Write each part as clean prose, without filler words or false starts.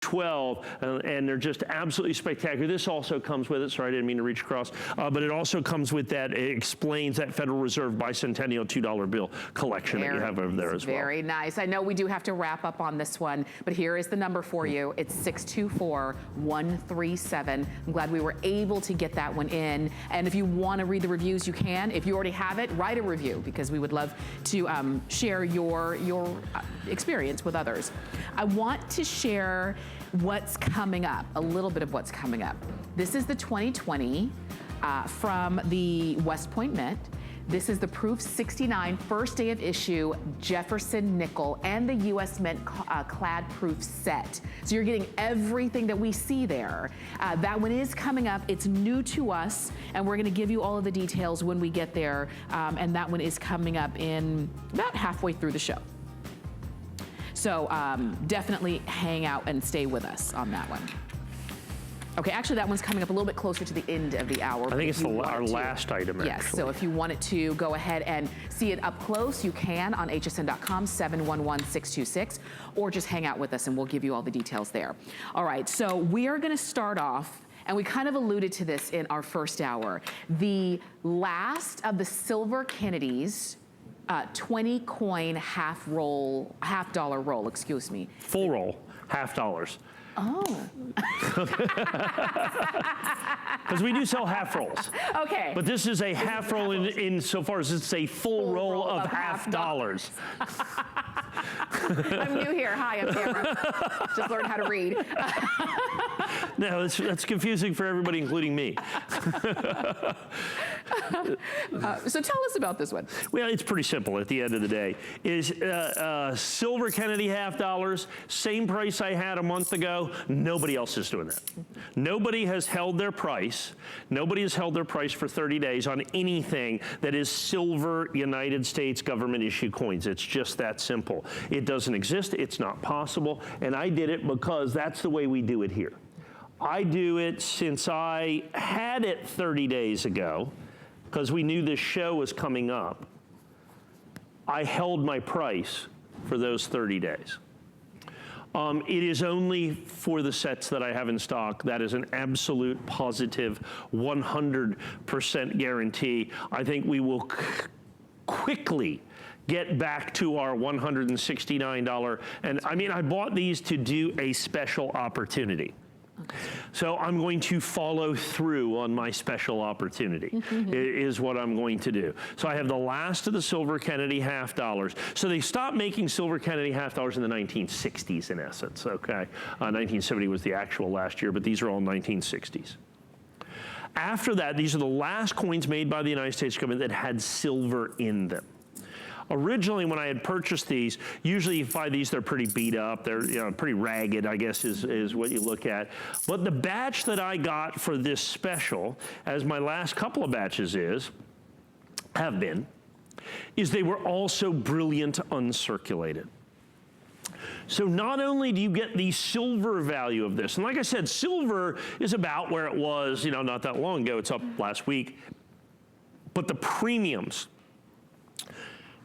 12, and they're just absolutely spectacular. This also comes with it. Sorry, I didn't mean to reach across. But it also comes with that. It explains that Federal Reserve bicentennial $2 bill collection that you have over there as well. Very nice. I know we do have to wrap up on this one, but here is the number for you. It's 624-137. I'm glad we were able to get that one in. And if you want to read the reviews, you can. If you already have it, write a review, because we would love to share your experience with others. I want to share what's coming up, a little bit of what's coming up. This is the 2020 from the West Point Mint. This is the Proof 69 first day of issue Jefferson nickel and the US Mint clad proof set. So you're getting everything that we see there. That one is coming up. It's new to us, and we're gonna give you all of the details when we get there. And that one is coming up in about halfway through the show. So definitely hang out and stay with us on that one. Okay, actually that one's coming up a little bit closer to the end of the hour. I think it's our last item, actually. Yes, so if you wanted to go ahead and see it up close, you can on hsn.com, 711-626, or just hang out with us and we'll give you all the details there. All right, so we are gonna start off, and we kind of alluded to this in our first hour, the last of the Silver Kennedys 20 coin half dollar roll, excuse me. Full roll, $half. Oh. Because we do sell half rolls. Okay. But this is a half roll in so far as it's a full roll of $half. I'm new here. Hi, I'm Tamara. Just learned how to read. No, that's confusing for everybody, including me. So tell us about this one. Well, it's pretty simple at the end of the day. Is Silver Kennedy $half, same price I had a month ago. Nobody else is doing that. Nobody has held their price. Nobody has held their price for 30 days on anything that is silver United States government issue coins. It's just that simple. It doesn't exist. It's not possible. And I did it because that's the way we do it here. I do it since I had it 30 days ago, because we knew this show was coming up. I held my price for those 30 days. It is only for the sets that I have in stock. That is an absolute positive 100% guarantee. I think we will quickly get back to our $169. And I mean, I bought these to do a special opportunity. So I'm going to follow through on my special opportunity, is what I'm going to do. So I have the last of the Silver Kennedy $half. So they stopped making Silver Kennedy $half in the 1960s in essence, okay? 1970 was the actual last year, but these are all 1960s. After that, these are the last coins made by the United States government that had silver in them. Originally, when I had purchased these, usually you find these, they're pretty beat up. They're pretty ragged, I guess, is what you look at. But the batch that I got for this special, as my last couple of batches have been, is they were also brilliant uncirculated. So not only do you get the silver value of this, and like I said, silver is about where it was, not that long ago. It's up last week. But the premiums,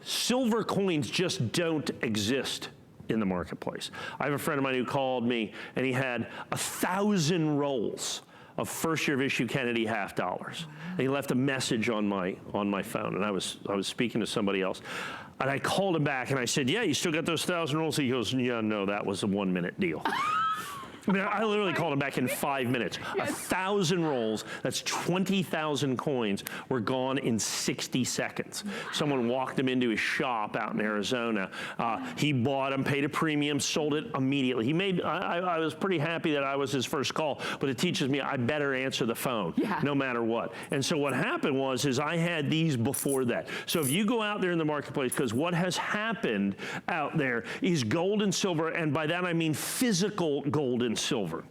silver coins just don't exist in the marketplace. I have a friend of mine who called me, and he had 1,000 rolls of first year of issue Kennedy $half. And he left a message on my phone, and I was speaking to somebody else. And I called him back and I said, yeah, you still got those 1,000 rolls? He goes, yeah, no, that was a 1-minute deal. I mean, I literally called him back in 5 minutes. Yes. 1,000 rolls, that's 20,000 coins, were gone in 60 seconds. Someone walked them into his shop out in Arizona. He bought them, paid a premium, sold it immediately. He made, I was pretty happy that I was his first call, but it teaches me I better answer the phone, no matter what. And so what happened was I had these before that. So if you go out there in the marketplace, because what has happened out there is gold and silver, and by that I mean physical gold and silver,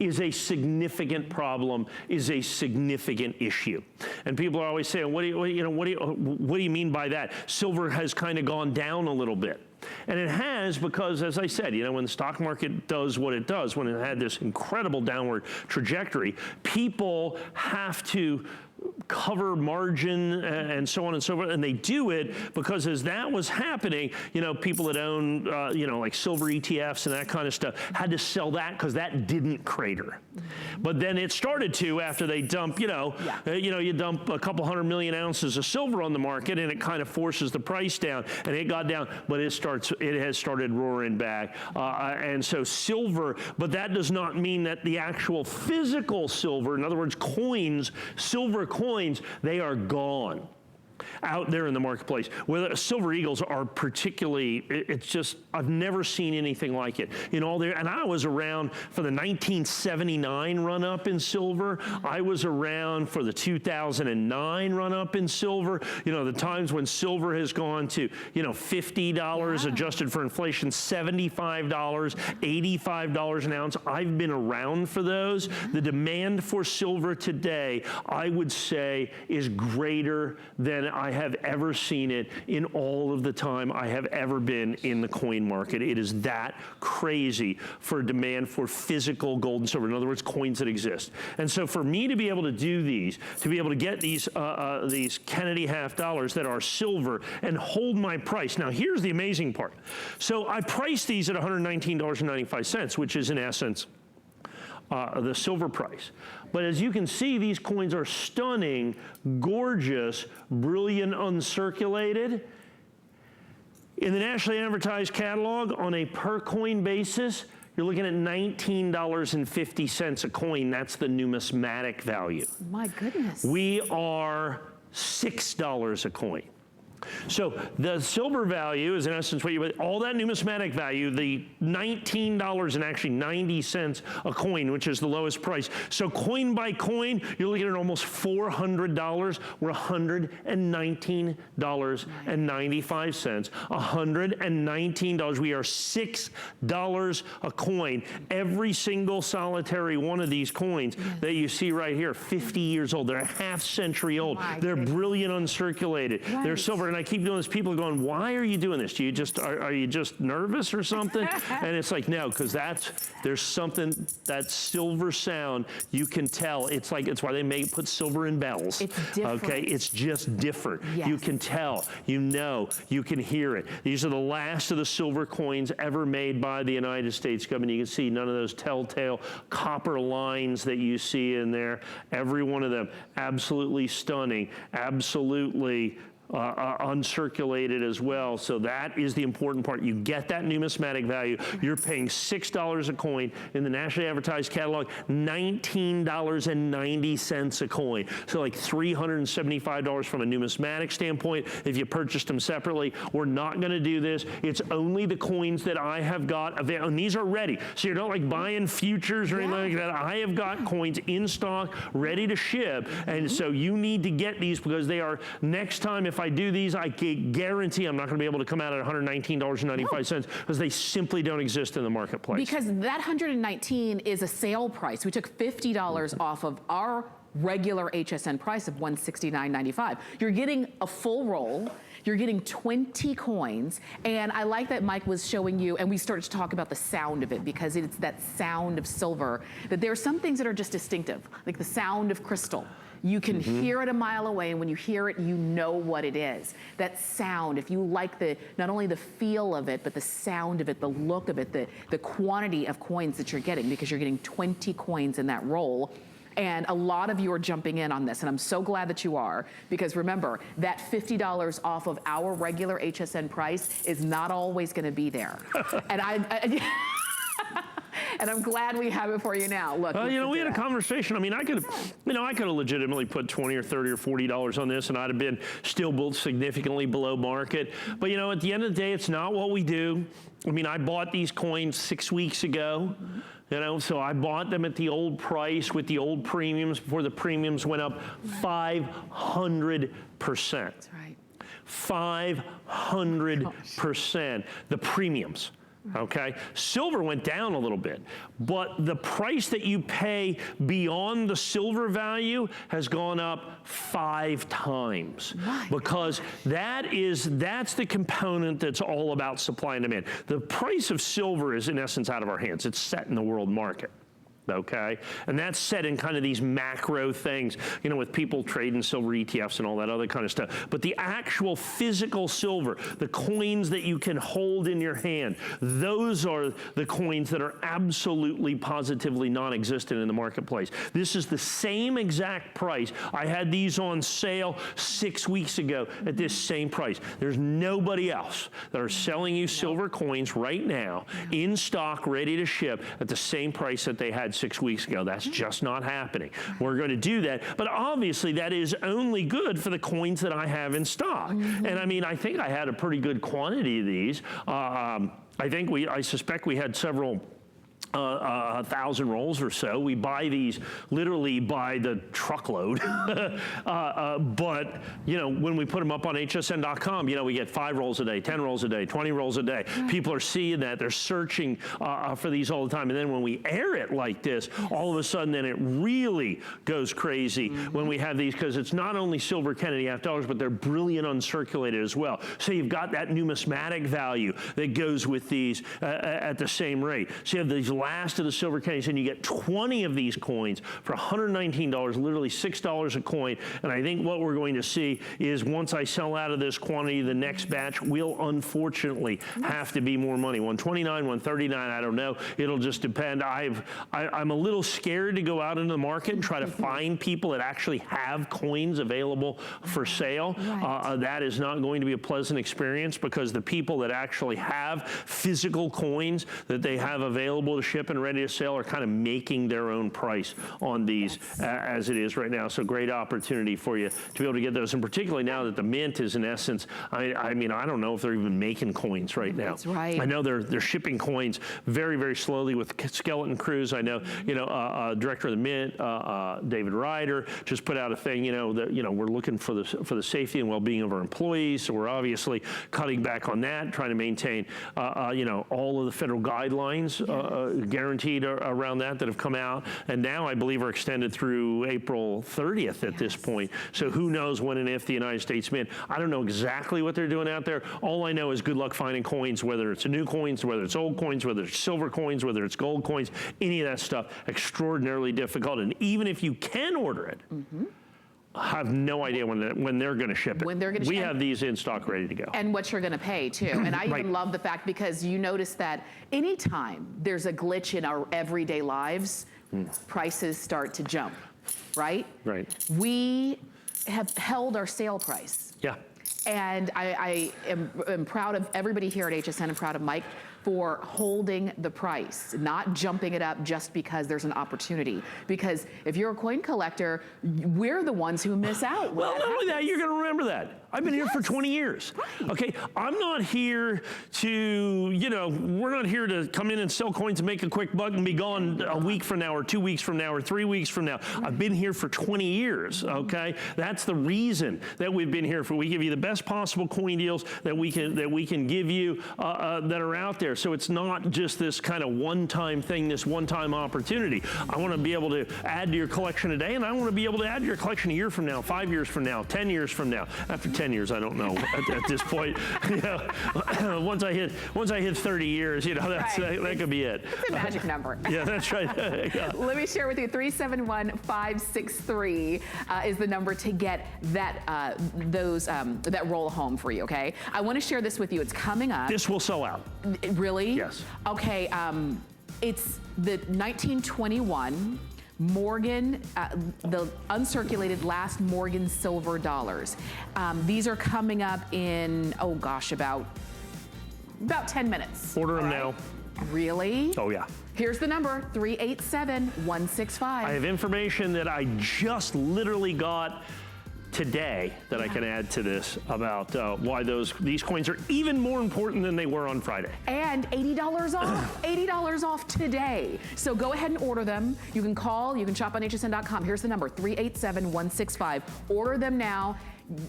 is a significant problem, is a significant issue. And people are always saying, what do you mean by that? Silver has kind of gone down a little bit. And it has because, as I said, when the stock market does what it does, when it had this incredible downward trajectory, people have to cover margin and so on and so forth. And they do it because as that was happening, you know, people that own, you know, like silver ETFs and that kind of stuff had to sell that because that didn't crater. But then it started to after they dump, you dump a couple 100 million ounces of silver on the market and it kind of forces the price down, and it got down, but it has started roaring back. And so silver, but that does not mean that the actual physical silver, in other words, coins, silver coins, they are gone out there in the marketplace. Where the Silver Eagles are particularly, it's just, I've never seen anything like it. In all there, and I was around for the 1979 run up in silver. I was around for the 2009 run up in silver. You know, the times when silver has gone to, you know, $50 adjusted for inflation, $75, $85 an ounce. I've been around for those. The demand for silver today, I would say, is greater than I have ever seen it in all of the time I have ever been in the coin market. It is that crazy for demand for physical gold and silver. In other words, coins that exist. And so for me to be able to do these, to be able to get these Kennedy half dollars that are silver and hold my price. Now here's the amazing part. So I priced these at $119.95, which is in essence the silver price. But as you can see, these coins are stunning, gorgeous, brilliant, uncirculated. In the nationally advertised catalog, on a per coin basis, you're looking at $19.50 a coin. That's the numismatic value. My goodness. We are $6 a coin. So the silver value is in essence what you, all that numismatic value, the $19.90 a coin, which is the lowest price. So coin by coin, you're looking at almost $400. We're $119.95. $119. We are $6 a coin. Every single solitary one of these coins that you see right here, 50 years old. They're a half century old. They're brilliant, uncirculated. They're silver. And I keep doing this. People are going, why are you doing this? Do you just, are you just nervous or something? And it's like, no, because there's something, that silver sound, you can tell. It's like, it's why they put silver in bells. It's different. Okay, it's just different. Yes. You can tell, you know, you can hear it. These are the last of the silver coins ever made by the United States government. You can see none of those telltale copper lines that you see in there. Every one of them, absolutely stunning, absolutely uncirculated as well. So that is the important part. You get that numismatic value. You're paying $6 a coin in the nationally advertised catalog, $19.90 a coin. So like $375 from a numismatic standpoint if you purchased them separately. We're not going to do this. It's only the coins that I have got available, and these are ready. So you're not like buying futures or anything like that. I have got coins in stock, ready to ship, and so you need to get these because they are, next time if I do these, I guarantee I'm not going to be able to come out at $119.95 because they simply don't exist in the marketplace. Because that $119 is a sale price. We took $50 off of our regular HSN price of $169.95. You're getting a full roll. You're getting 20 coins, and I like that Mike was showing you, and we started to talk about the sound of it because it's that sound of silver, that there are some things that are just distinctive, like the sound of crystal. You can hear it a mile away, and when you hear it, you know what it is. That sound, if you like not only the feel of it, but the sound of it, the look of it, the quantity of coins that you're getting, because you're getting 20 coins in that roll. And a lot of you are jumping in on this, and I'm so glad that you are, because remember, that $50 off of our regular HSN price is not always gonna be there. And and I'm glad we have it for you now. Look, you know, we had a conversation. I mean, I could have legitimately put $20 or $30 or $40 on this, and I'd have been still built significantly below market. But you know, at the end of the day, it's not what we do. I mean, I bought these coins 6 weeks ago. You know, so I bought them at the old price with the old premiums before the premiums went up 500%. That's right. 500%. The premiums. Okay, silver went down a little bit, but the price that you pay beyond the silver value has gone up 5 times because that's the component that's all about supply and demand. The price of silver is in essence out of our hands. It's set in the world market. okay? And that's set in kind of these macro things, you know, with people trading silver ETFs and all that other kind of stuff. But the actual physical silver, the coins that you can hold in your hand, those are the coins that are absolutely positively non-existent in the marketplace. This is the same exact price. I had these on sale 6 weeks ago at this same price. There's nobody else that are selling you silver coins right now in stock, ready to ship at the same price that they had 6 weeks ago. That's just not happening. We're going to do that, but obviously that is only good for the coins that I have in stock. And I mean, I think I had a pretty good quantity of these. I suspect we had several 1,000 rolls or so. We buy these literally by the truckload. But, you know, when we put them up on hsn.com, you know, we get 5 rolls a day, 10 rolls a day, 20 rolls a day. People are seeing that. They're searching for these all the time. And then when we air it like this, all of a sudden then it really goes crazy when we have these, because it's not only silver Kennedy $half, but they're brilliant uncirculated as well. So you've got that numismatic value that goes with these at the same rate. So you have these last of the silver Kennedys, and you get 20 of these coins for $119, literally $6 a coin. And I think what we're going to see is once I sell out of this quantity, the next batch will unfortunately have to be more money. 129, 139, I don't know. It'll just depend. I'm a little scared to go out into the market and try to find people that actually have coins available for sale. That is not going to be a pleasant experience, because the people that actually have physical coins that they have available to ship and ready to sell are kind of making their own price on these as it is right now. So great opportunity for you to be able to get those, and particularly now that the mint is in essence, I mean, I don't know if they're even making coins right now. That's right. I know they're shipping coins very, very slowly with skeleton crews. I know, you know, director of the mint, David Ryder, just put out a thing, you know, that, you know, we're looking for the safety and well-being of our employees. So we're obviously cutting back on that, trying to maintain, you know, all of the federal guidelines guaranteed around that have come out, and now I believe are extended through April 30th at this point. So who knows when and if the United States Mint, I don't know exactly what they're doing out there. All I know is good luck finding coins, whether it's new coins, whether it's old coins, whether it's silver coins, whether it's gold coins, any of that stuff, extraordinarily difficult. And even if you can order it, I have no idea when they're going to ship it. We have these in stock ready to go. And what you're going to pay too. And I even love the fact, because you notice that anytime there's a glitch in our everyday lives, prices start to jump, right? Right. We have held our sale price. Yeah. And I am proud of everybody here at HSN, and proud of Mike for holding the price, not jumping it up just because there's an opportunity. Because if you're a coin collector, we're the ones who miss out. Well, not only that, you're going to remember that. I've been here for 20 years. Right. Okay, I'm not here to, you know, we're not here to come in and sell coins and make a quick buck and be gone a week from now or 2 weeks from now or 3 weeks from now. I've been here for 20 years, okay? That's the reason that we've been here. We give you the best possible coin deals that we can give you that are out there. So it's not just this kind of one-time thing, this one-time opportunity. I want to be able to add to your collection today, and I want to be able to add to your collection a year from now, 5 years from now, 10 years from now. After 10 years, I don't know at this point. You know, once I hit 30 years, you know, that could be it. It's a magic number. Yeah, that's right. Yeah. Let me share with you, 371-563 is the number to get that that roll home for you, okay? I want to share this with you. It's coming up. This will sell out. Really? Yes. Okay, it's the 1921 Morgan, the uncirculated last Morgan silver dollars. These are coming up in, oh gosh, about 10 minutes. Order them now. Really? Oh yeah. Here's the number, 387-165. I have information that I just literally got today that I can add to this about why these coins are even more important than they were on Friday. And $80 off, $80 off today. So go ahead and order them. You can call, you can shop on hsn.com. Here's the number, 387-165. Order them now.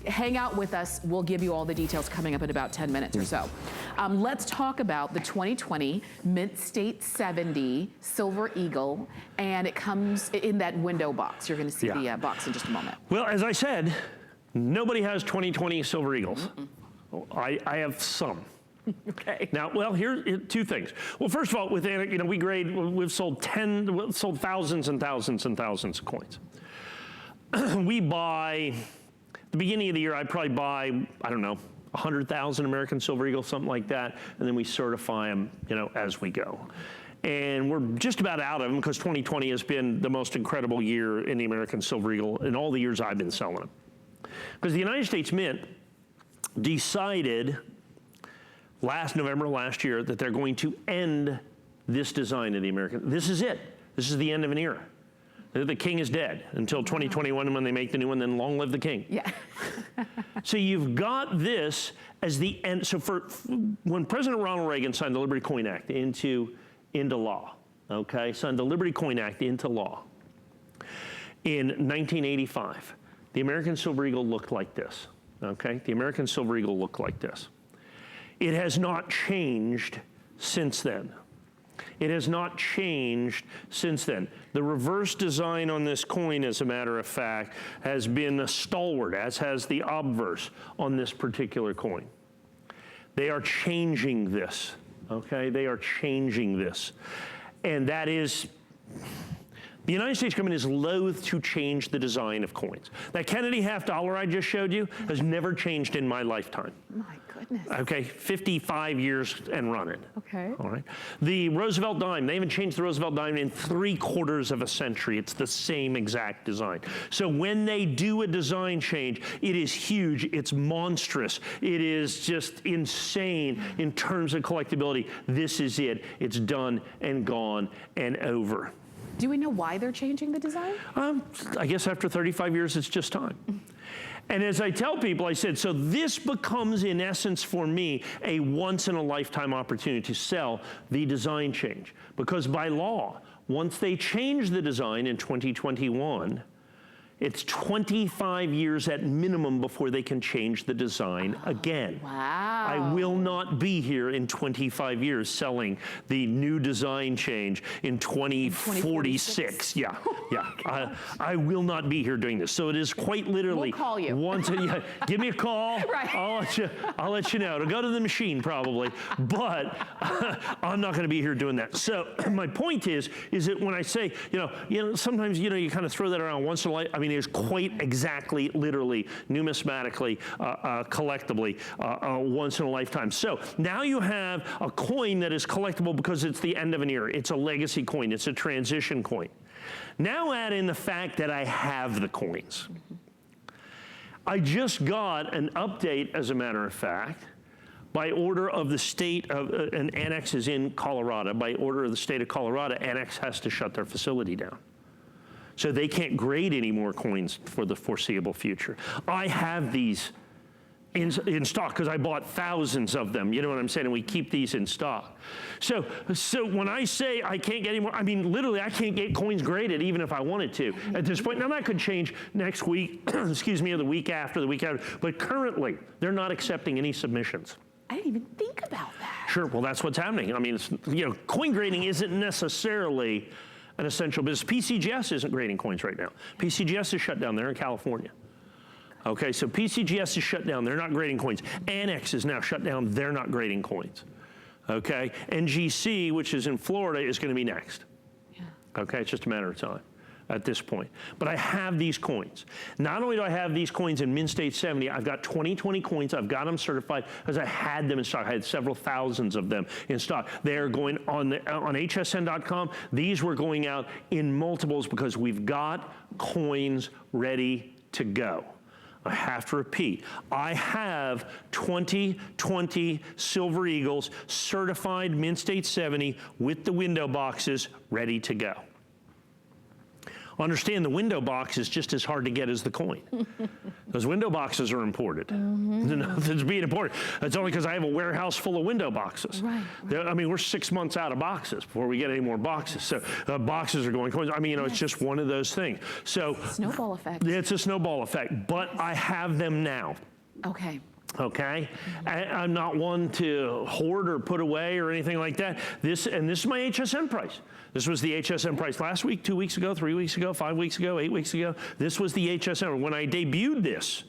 Hang out with us. We'll give you all the details coming up in about 10 minutes or so. Let's talk about the 2020 Mint State 70 Silver Eagle, and it comes in that window box. You're going to see the box in just a moment. Well, as I said, nobody has 2020 Silver Eagles. I have some. Okay. Now, well, here two things. Well, first of all, with we've sold thousands and thousands and thousands of coins. We buy, the beginning of the year, I'd probably buy, I don't know, 100,000 American Silver Eagles, something like that, and then we certify them, as we go. And we're just about out of them because 2020 has been the most incredible year in the American Silver Eagle in all the years I've been selling them. Because the United States Mint decided last November last year that they're going to end this design of the American. This is it. This is the end of an era. The king is dead until 2021 when they make the new one, then long live the king. Yeah. So you've got this as the end. So when President Ronald Reagan signed the Liberty Coin Act into law, okay, signed the Liberty Coin Act into law in 1985, the American Silver Eagle looked like this, okay? The American Silver Eagle looked like this. It has not changed since then. It has not changed since then. The reverse design on this coin, as a matter of fact, has been a stalwart, as has the obverse on this particular coin. They are changing this, okay? They are changing this. And that is, the United States government is loath to change the design of coins. That Kennedy $50 I just showed you has never changed in my lifetime. My goodness. Okay, 55 years and running. Okay. All right. The Roosevelt dime, they haven't changed the Roosevelt dime in 3/4 of a century. It's the same exact design. So when they do a design change, it is huge, it's monstrous, it is just insane in terms of collectability. This is it. It's done and gone and over. Do we know why they're changing the design? I guess after 35 years, it's just time. And as I tell people, I said, so this becomes, in essence, for me, a once-in-a-lifetime opportunity to sell the design change. Because by law, once they change the design in 2021, it's 25 years at minimum before they can change the design again. Wow. I will not be here in 25 years selling the new design change in 2046. Yeah, yeah. I will not be here doing this. So it is quite literally. We'll call you. Give me a call. Right. I'll let you know. It'll go to the machine probably, but I'm not going to be here doing that. So my point is that when I say, sometimes, you kind of throw that around once in a life. I mean, it's quite exactly, literally, numismatically, collectibly, once in a lifetime. So now you have a coin that is collectible because it's the end of an era. It's a legacy coin. It's a transition coin. Now add in the fact that I have the coins. I just got an update, as a matter of fact, by order of the state of, and Annex is in Colorado, by order of the state of Colorado, Annex has to shut their facility down. So they can't grade any more coins for the foreseeable future. I have these in stock because I bought thousands of them, you know what I'm saying? And we keep these in stock. So when I say I can't get any more, I mean, literally, I can't get coins graded even if I wanted to at this point. Now that could change next week, excuse me, or the week after, but currently, they're not accepting any submissions. I didn't even think about that. Sure, well, that's what's happening. I mean, coin grading isn't necessarily an essential business. PCGS isn't grading coins right now. PCGS is shut down. They're in California. Okay, so PCGS is shut down. They're not grading coins. Annex is now shut down. They're not grading coins. Okay, NGC, which is in Florida, is going to be next. Yeah. Okay, it's just a matter of time at this point. But I have these coins. Not only do I have these coins in Mint State 70, I've got 2020 coins. I've got them certified because I had them in stock. I had several thousands of them in stock. They're going on HSN.com. These were going out in multiples because we've got coins ready to go. I have to repeat, I have 2020 Silver Eagles certified Mint State 70 with the window boxes ready to go. Understand the window box is just as hard to get as the coin. Those window boxes are imported. Nothing's being imported. It's only because I have a warehouse full of window boxes. Right. I mean, we're 6 months out of boxes before we get any more boxes. So boxes are going coins. I mean, it's just one of those things. So snowball effect. It's a snowball effect, but I have them now. Okay. Okay, I'm not one to hoard or put away or anything like that. This is my HSN price. This was the HSN price last week, 2 weeks ago, 3 weeks ago, 5 weeks ago, 8 weeks ago. This was the HSN. When I debuted this,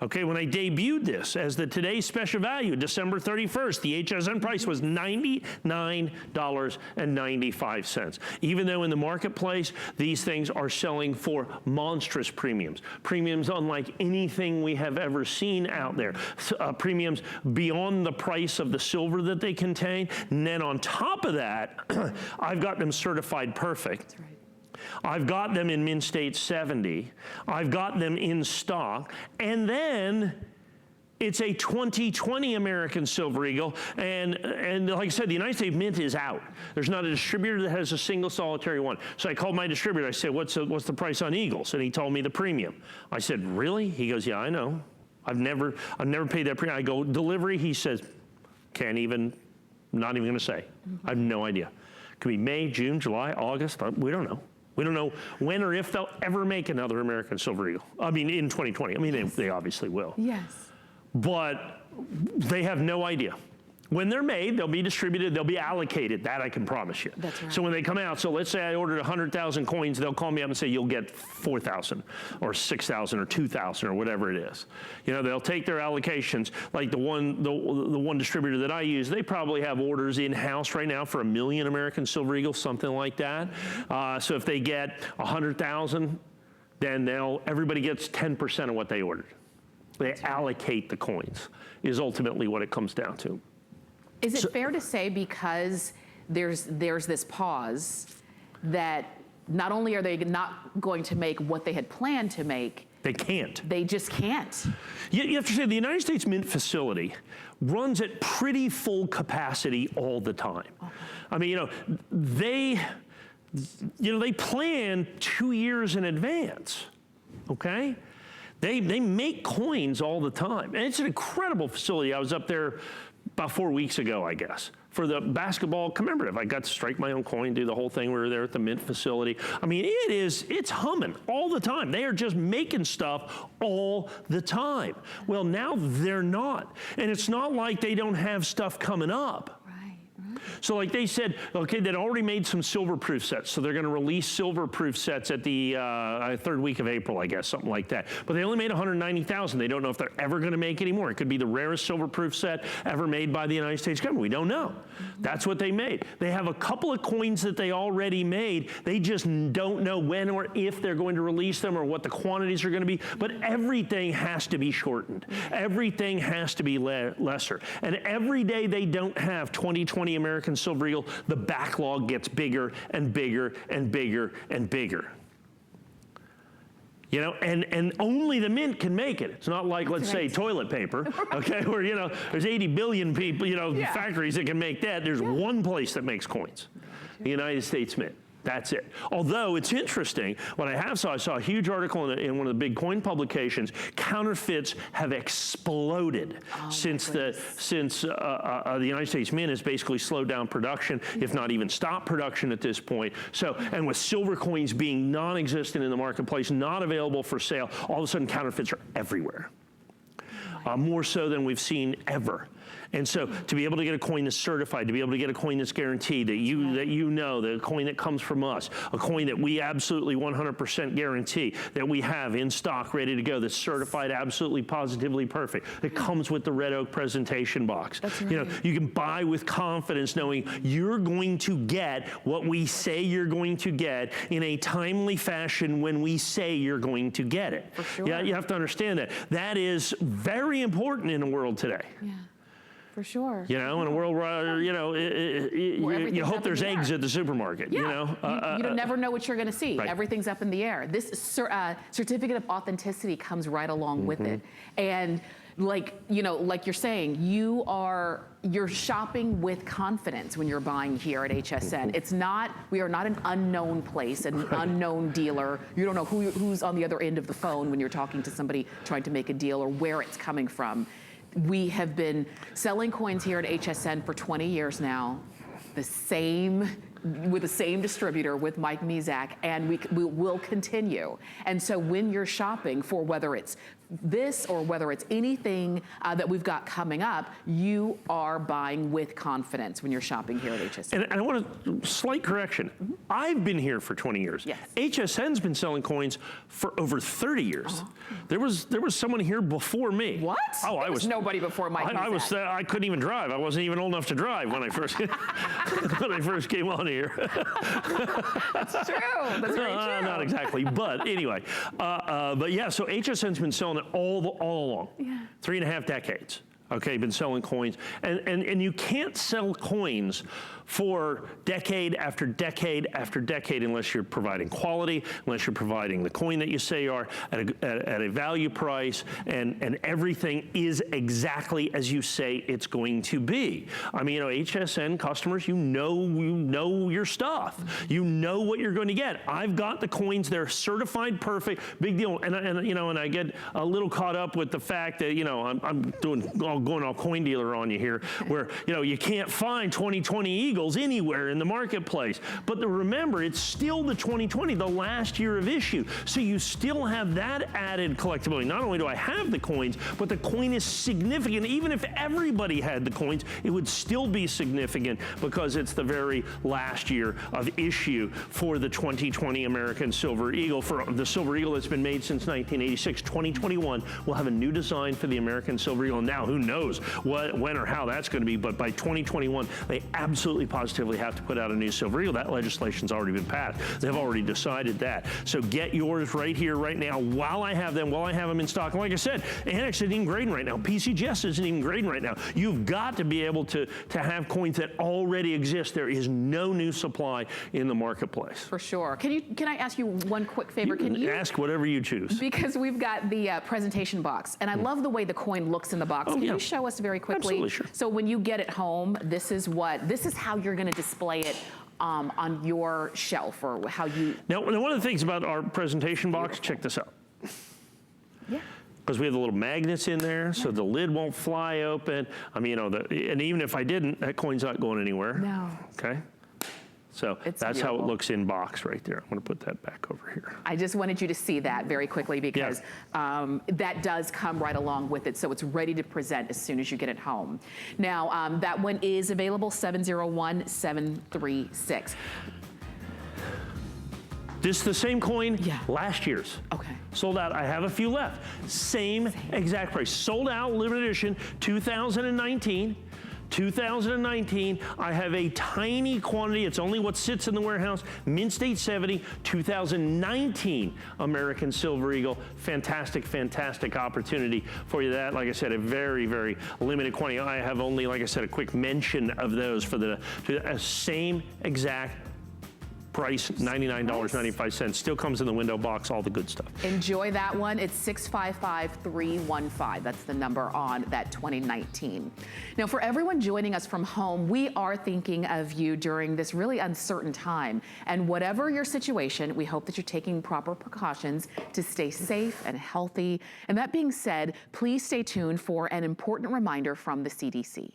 Okay, when I debuted this as the today's special value, December 31st, the HSN price was $99.95. Even though in the marketplace, these things are selling for monstrous premiums. Premiums unlike anything we have ever seen out there. Premiums beyond the price of the silver that they contain. And then on top of that, I've got them certified perfect. That's right. I've got them in Mint State 70. I've got them in stock. And then it's a 2020 American Silver Eagle. And like I said, the United States Mint is out. There's not a distributor that has a single solitary one. So I called my distributor. I said, what's the price on Eagles? And he told me the premium. I said, really? He goes, yeah, I know. I've never paid that premium. I go, delivery? He says, not even going to say. I have no idea. Could be May, June, July, August. We don't know. We don't know when or if they'll ever make another American Silver Eagle. I mean, in 2020. I mean, they obviously will. Yes. But they have no idea. When they're made, they'll be distributed, they'll be allocated. That I can promise you. That's right. So when they come out, so let's say I ordered 100,000 coins, they'll call me up and say, you'll get 4,000 or 6,000 or 2,000 or whatever it is. You know, they'll take their allocations. Like the one distributor that I use, they probably have orders in-house right now for 1 million American Silver Eagles, something like that. So if they get 100,000, then everybody gets 10% of what they ordered. They allocate the coins, is ultimately what it comes down to. Is it fair to say, because there's this pause, that not only are they not going to make what they had planned to make, they can't. They just can't. You have to say the United States Mint facility runs at pretty full capacity all the time. I mean, they plan 2 years in advance, okay? They make coins all the time. And it's an incredible facility. I was up there about 4 weeks ago, I guess, for the basketball commemorative. I got to strike my own coin, do the whole thing. We were there at the Mint facility. I mean, it's humming all the time. They are just making stuff all the time. Well, now they're not. And it's not like they don't have stuff coming up. So like they said, okay, they'd already made some silver proof sets. So they're going to release silver proof sets at the third week of April, I guess, something like that. But they only made 190,000. They don't know if they're ever going to make any more. It could be the rarest silver proof set ever made by the United States government. We don't know. That's what they made. They have a couple of coins that they already made. They just don't know when or if they're going to release them or what the quantities are going to be. But everything has to be shortened. Everything has to be lesser. And every day they don't have 2020 American Silver Eagle, the backlog gets bigger and bigger and bigger and bigger. You know, and only the Mint can make it. It's not like, let's say, toilet paper, okay, where, there's 80 billion people, factories that can make that. There's one place that makes coins, the United States Mint. That's it. Although it's interesting, what I saw a huge article in one of the big coin publications. Counterfeits have exploded since the United States Mint has basically slowed down production, if not even stopped production at this point. So, and with silver coins being non-existent in the marketplace, not available for sale, all of a sudden counterfeits are everywhere. More so than we've seen ever. And so to be able to get a coin that's certified, to be able to get a coin that's guaranteed, the coin that comes from us, a coin that we absolutely 100% guarantee that we have in stock, ready to go, that's certified absolutely positively perfect, that comes with the red oak presentation box. That's right. You can buy with confidence knowing you're going to get what we say you're going to get in a timely fashion when we say you're going to get it. For sure. Yeah, you have to understand that. That is very important in the world today. Yeah. For sure. In a world where, you hope there's eggs at the supermarket, Yeah. You don't never know what you're going to see. Right. Everything's up in the air. This certificate of authenticity comes right along with it. And like you're saying, you're shopping with confidence when you're buying here at HSN. We are not an unknown place, an unknown dealer. You don't know who's on the other end of the phone when you're talking to somebody trying to make a deal or where it's coming from. We have been selling coins here at HSN for 20 years now. The same with the same distributor with Mike Mezak, and we will continue. And so when you're shopping for whether it's this or whether it's anything that we've got coming up, you are buying with confidence when you're shopping here at HSN. And I want a slight correction. I've been here for 20 years. Yes. HSN's been selling coins for over 30 years. There was someone here before me. What? Oh, There was nobody before Mike Mezak. I couldn't even drive. I wasn't even old enough to drive when I first when I first came on here. That's true. That's very true. Not exactly, but anyway. But yeah, so HSN's been selling it all along. Yeah. 3.5 decades. Okay, been selling coins. And you can't sell coins for decade after decade after decade unless you're providing quality, unless you're providing the coin that you say you are at a value price, and everything is exactly as you say it's going to be. I mean, HSN customers, you know your stuff. You know what you're going to get. I've got the coins, they're certified perfect, big deal. And I get a little caught up with the fact that, I'm going all coin dealer on you here, where, you can't find 2020 Eagles anywhere in the marketplace. But remember, it's still the 2020, the last year of issue. So you still have that added collectability. Not only do I have the coins, but the coin is significant. Even if everybody had the coins, it would still be significant because it's the very last year of issue for the 2020 American Silver Eagle. For the Silver Eagle that's been made since 1986, 2021 will have a new design for the American Silver Eagle. Now, who knows when or how that's going to be, but by 2021, they absolutely positively have to put out a new Silver Eagle. That legislation's already been passed. They've already decided that. So get yours right here, right now, while I have them in stock. And like I said, Annex isn't even grading right now. PCGS isn't even grading right now. You've got to be able to have coins that already exist. There is no new supply in the marketplace. For sure. Can I ask you one quick favor? Can you ask whatever you choose? Because we've got the presentation box, and I love the way the coin looks in the box. Can you show us very quickly? Absolutely, sure. So when you get it home, this is how you're going to display it on your shelf, or how you. Now, one of the things about our presentation box, check this out. Yeah. Because we have the little magnets in there, so the lid won't fly open. I mean, and even if I didn't, that coin's not going anywhere. No. Okay. So that's how it looks in box right there. I'm going to put that back over here. I just wanted you to see that very quickly because that does come right along with it. So it's ready to present as soon as you get it home. Now, that one is available, 701-736. This is the same coin last year's. Okay. Sold out. I have a few left. Same exact price. Sold out, limited edition, 2019. 2019, I have a tiny quantity. It's only what sits in the warehouse. Mint State 70, 2019 American Silver Eagle. Fantastic, fantastic opportunity for you. That, like I said, a very, very limited quantity. I have only, like I said, a quick mention of those for the same exact price, $99.95. Still comes in the window box, all the good stuff. Enjoy that one. It's 655-315. That's the number on that 2019. Now, for everyone joining us from home, we are thinking of you during this really uncertain time. And whatever your situation, we hope that you're taking proper precautions to stay safe and healthy. And that being said, please stay tuned for an important reminder from the CDC.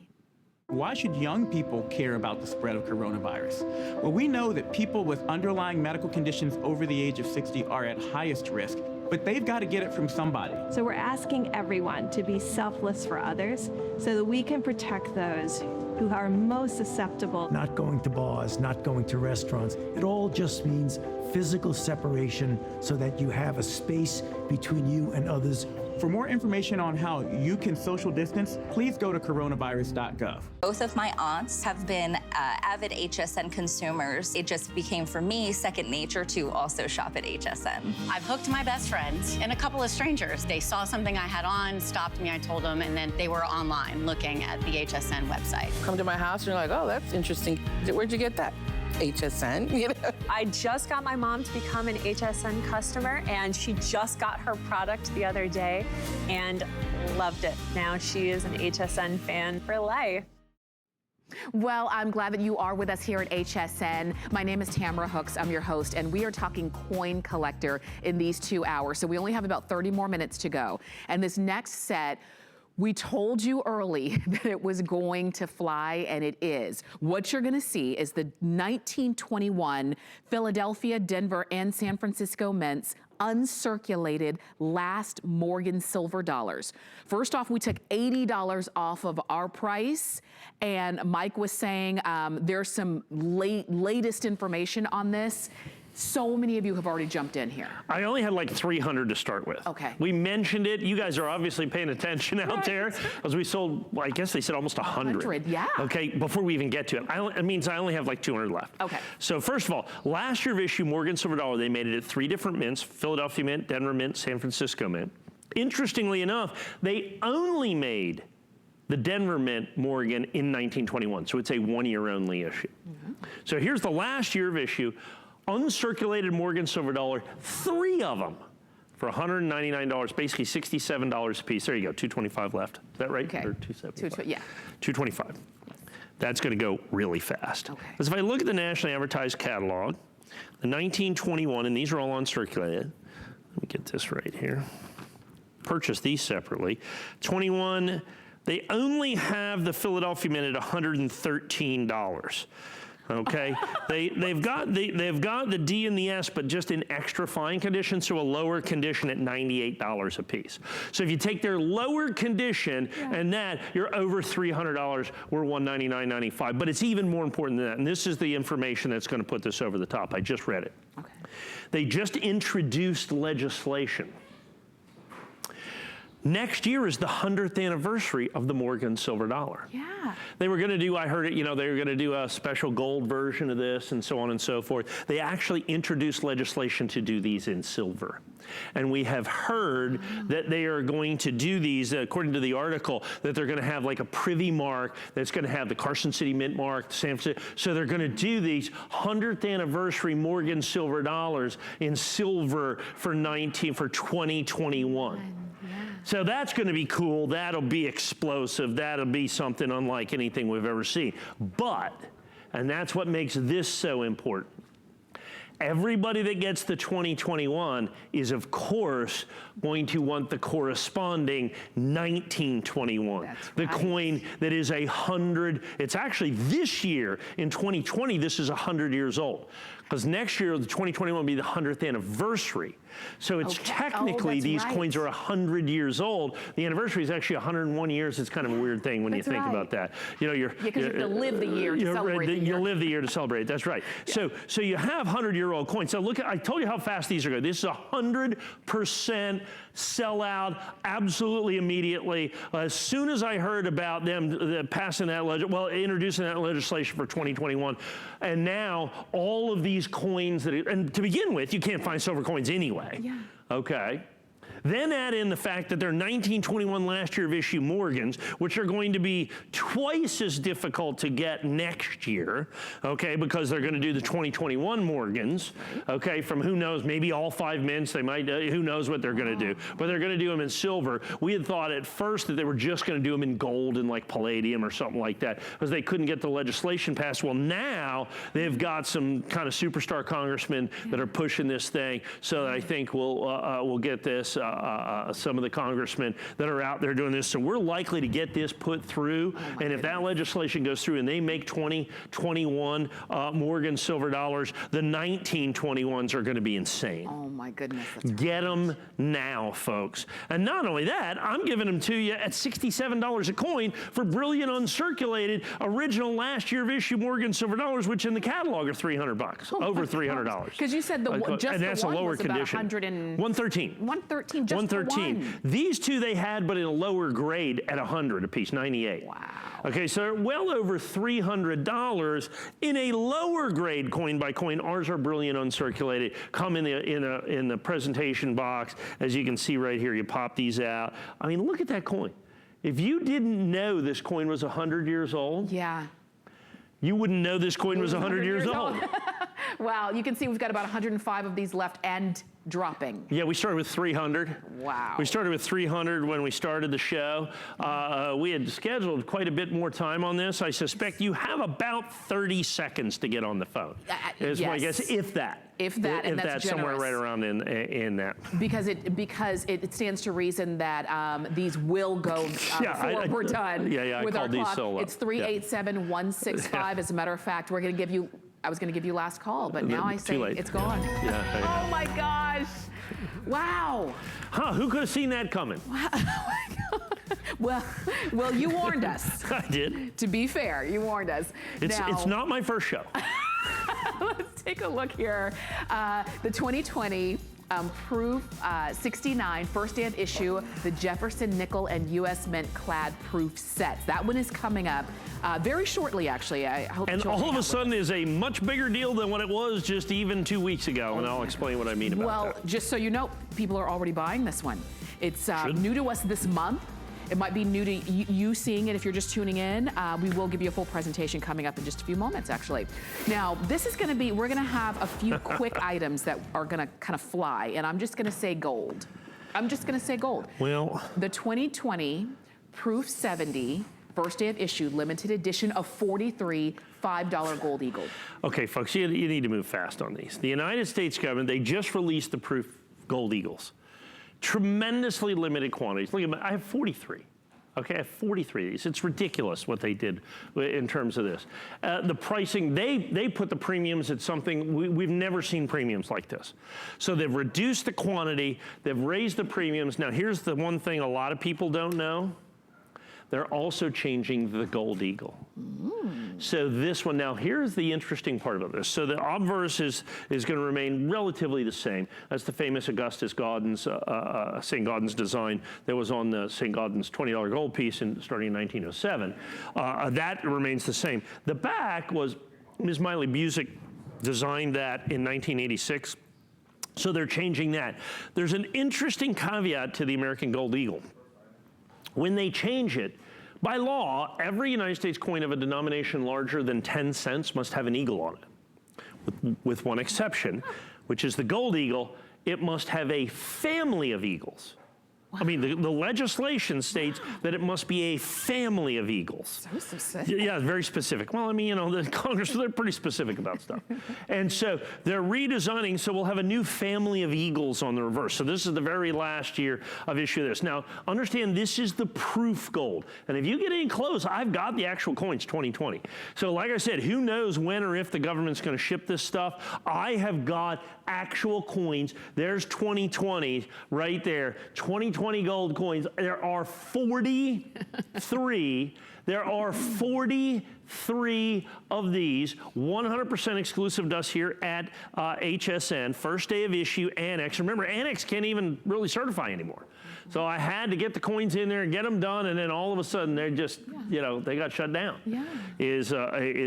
Why should young people care about the spread of coronavirus? Well, we know that people with underlying medical conditions over the age of 60 are at highest risk, but they've got to get it from somebody. So we're asking everyone to be selfless for others so that we can protect those who are most susceptible. Not going to bars, not going to restaurants. It all just means physical separation so that you have a space between you and others. For more information on how you can social distance, please go to coronavirus.gov. Both of my aunts have been avid HSN consumers. It just became, for me, second nature to also shop at HSN. I've hooked my best friends and a couple of strangers. They saw something I had on, stopped me, I told them, and then they were online looking at the HSN website. Come to my house and you're like, oh, that's interesting. Where'd you get that? HSN, you know? I just got my mom to become an HSN customer, and she just got her product the other day and loved it. Now she is an HSN fan for life. Well, I'm glad that you are with us here at HSN. My name is Tamara Hooks. I'm your host, and we are talking coin collector in these 2 hours. So we only have about 30 more minutes to go. And this next set, We told you early that it was going to fly, and it is. What you're gonna see is the 1921 Philadelphia, Denver, and San Francisco mints uncirculated last Morgan silver dollars. First off, we took $80 off of our price, and Mike was saying there's some latest information on this. So many of you have already jumped in here. I only had like 300 to start with. Okay. We mentioned it. You guys are obviously paying attention out there, because we sold, well, I guess they said almost 100. 100, yeah. Okay, before we even get to it. It means I only have like 200 left. Okay. So first of all, last year of issue Morgan Silver Dollar, they made it at 3 different mints: Philadelphia Mint, Denver Mint, San Francisco Mint. Interestingly enough, they only made the Denver Mint Morgan in 1921, so it's a 1-year only issue. So here's the last year of issue. Uncirculated Morgan Silver Dollar, 3 of them for $199, basically $67 a piece. There you go, $225 left. Is that right? Okay. Or $275? Yeah. $225. That's going to go really fast. Okay. Because if I look at the nationally advertised catalog, the 1921, and these are all uncirculated. Let me get this right here. Purchase these separately. 21, they only have the Philadelphia Mint at $113. Okay, they've got the D and the S, but just in extra fine condition, so a lower condition at $98 a piece. So if you take their lower condition and that, you're over $300. We're $199.95, but it's even more important than that. And this is the information that's going to put this over the top. I just read it. Okay. They just introduced legislation. Next year is the 100th anniversary of the Morgan Silver Dollar. Yeah. They were going to do, I heard it, you know, they were going to do a special gold version of this and so on and so forth. They actually introduced legislation to do these in silver. And we have heard that they are going to do these, according to the article, that they're going to have like a privy mark that's going to have the Carson City Mint mark, the San Francisco. So they're going to do these 100th anniversary Morgan Silver Dollars in silver for 2021. So that's going to be cool. That'll be explosive. That'll be something unlike anything we've ever seen. But, and that's what makes this so important, everybody that gets the 2021 is, of course, going to want the corresponding 1921. The coin that is 100, it's actually this year, in 2020, this is 100 years old. Because next year, the 2021 will be the 100th anniversary. So it's technically, these coins are 100 years old. The anniversary is actually 101 years. It's kind of a weird thing when you think about that. You know, because you have to live the year to celebrate the year. You live the year to celebrate, that's right. So you have 100-year-old coins. So look at, I told you how fast these are going. This is 100% sellout, absolutely immediately. As soon as I heard about them passing that, introducing that legislation for 2021, and now all of these coins that, and to begin with, you can't find silver coins anyway. Yeah. Okay. Then add in the fact that they're 1921 last year of issue Morgans, which are going to be twice as difficult to get next year, okay, because they're going to do the 2021 Morgans, okay, from who knows, maybe all 5 mints, they might, who knows what they're going to do, but they're going to do them in silver. We had thought at first that they were just going to do them in gold and like palladium or something like that, because they couldn't get the legislation passed. Well, now they've got some kind of superstar congressmen that are pushing this thing, so I think we'll get this. Some of the congressmen that are out there doing this. So we're likely to get this put through. And if that legislation goes through and they make 2021 Morgan Silver Dollars, the 1921s are going to be insane. Oh my goodness. Get them now, folks. And not only that, I'm giving them to you at $67 a coin for brilliant uncirculated original last year of issue Morgan Silver Dollars, which in the catalog are $300, over $300. Because you said and that's a lower condition. 113. 113, just 113. for one. These two they had, but in a lower grade at 100 a piece, 98. Wow. Okay, so well over $300 in a lower grade coin by coin. Ours are brilliant uncirculated. Come in the presentation box, as you can see right here. You pop these out. I mean, look at that coin. If you didn't know this coin was 100 years old, yeah, you wouldn't know this coin was 100 years old. Wow, you can see we've got about 105 of these left and dropping. Yeah, we started with 300. Wow. We started with 300 when we started the show. We had scheduled quite a bit more time on this. I suspect you have about 30 seconds to get on the phone. Is my guess, if that. If that, and that's somewhere generous. right around in that. Because it stands to reason that these will go before we're done I with our called these clock. solo. It's 387-165. As a matter of fact, we're going to give you, I was going to give you last call, but now I say it's gone. Yeah, oh my gosh. Wow. Huh, who could have seen that coming? Well, you warned us. I did. To be fair, you warned us. It's not my first show. Let's take a look here. The 2020 Proof 69 first day of issue, the Jefferson Nickel and U.S. Mint clad proof sets. That one is coming up very shortly, actually. I hope. And all of a sudden is a much bigger deal than what it was just even 2 weeks ago, and I'll explain what I mean about that. Well, just so you know, people are already buying this one. It's new to us this month. It might be new to you seeing it if you're just tuning in. We will give you a full presentation coming up in just a few moments, actually. Now, this is gonna be, we're gonna have a few quick items that are gonna kind of fly, and I'm just gonna say gold. I'm just gonna say gold. Well. The 2020 Proof 70 first day of issue, limited edition of 43 $5 Gold Eagle. Okay, folks, you need to move fast on these. The United States government, they just released the Proof Gold Eagles. Tremendously limited quantities. Look at I have 43. Okay, I have 43 of these. It's ridiculous what they did in terms of this. The pricing, they put the premiums at something, we've never seen premiums like this. So they've reduced the quantity, they've raised the premiums. Now here's the one thing a lot of people don't know. They're also changing the Gold Eagle. So this one, now here's the interesting part about this. So the obverse is going to remain relatively the same. That's the famous Augustus Gaudens, St. Gaudens design that was on the St. Gaudens $20 gold piece starting in 1907. That remains the same. The back was, Ms. Miley Busick designed that in 1986. So they're changing that. There's an interesting caveat to the American Gold Eagle. When they change it, by law, every United States coin of a denomination larger than 10 cents must have an eagle on it, with one exception, which is the Gold Eagle. It must have a family of eagles. Wow. I mean, the legislation states that it must be a family of eagles. So specific. Yeah, very specific. Well, I mean, you know, the Congress, they're pretty specific about stuff. And so they're redesigning, so we'll have a new family of eagles on the reverse. So this is the very last year of issue of this. Now, understand this is the proof gold. And if you get in close, I've got the actual coins 2020. So like I said, who knows when or if the government's going to ship this stuff. I have got actual coins. There's 2020 right there. 2020 gold coins. There are 43. There are 43 of these, 100% exclusive to us here at HSN. First day of issue, Annex. Remember, Annex can't even really certify anymore. So I had to get the coins in there and get them done, and then all of a sudden they're just, you know, they got shut down. Yeah. Is